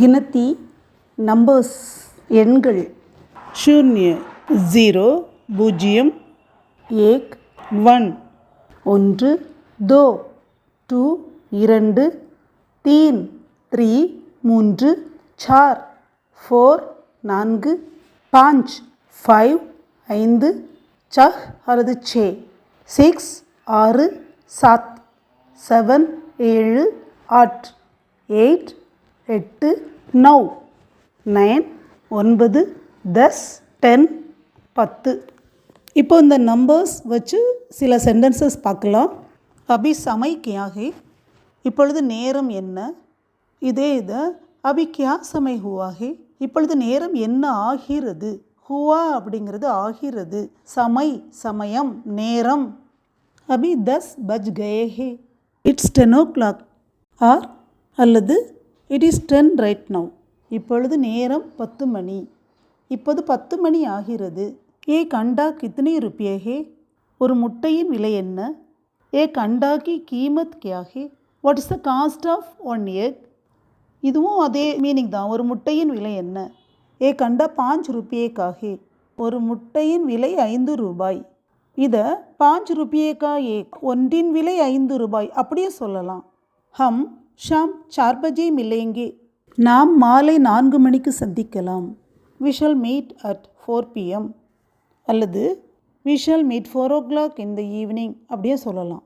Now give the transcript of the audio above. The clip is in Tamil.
गिनती நம்பர்ஸ் எண்கள் शून्य 0 பூஜ்ஜியம் एक वन ஒன்று दो टू இரண்டு तीन த்ரீ மூன்று चार फोर நான்கு पाँच फाइव ஐந்து छह அல்லது छे सिक्स ஆறு सात सेवन ஏழு आठ एट எட்டு नौ நைன் ஒன்பது दस टेन பத்து. இப்போ இந்த நம்பர்ஸ் வச்சு சில சென்டென்சஸ் பார்க்கலாம். அபி சமை கியா ஹே, இப்பொழுது நேரம் என்ன. இதே இதை அபி கியா சமை ஹுவா ஹே, இப்பொழுது நேரம் என்ன ஆகிறது. ஹுவா அப்படிங்கிறது ஆகிறது. சமை சமயம் நேரம். அபி 10 பஜ் கயே ஹே, இட்ஸ் 10 o'clock. ஆர் அல்லது இட் இஸ் 10 ரைட் நவ், இப்பொழுது நேரம் 10 மணி, இப்போது 10 மணி ஆகிறது. ஏக் அண்டா கித்னி ருப்பியே ஹே, ஒரு முட்டையின் விலை என்ன. ஏக் அண்டா கி கீமத் கியா ஹே, what is the cost of one egg. இதுவும் அதே மீனிங் தான். ஒரு முட்டையின் விலை என்ன. ஏக் அண்டா 5 ருப்பியே கா ஹே, ஒரு முட்டையின் விலை 5 ரூபாய். இதை 5 ருப்பியே கா ஏக், ஒன்றின் விலை 5 ரூபாய் அப்படியே சொல்லலாம். ஹம் ஷாம் 4 பஜே மில்லேங்கே, நாம் மாலை 4 மணிக்கு சந்திக்கலாம். We shall meet at 4 PM அல்லது we shall meet 4 o'clock in the evening அப்படியே சொல்லலாம்.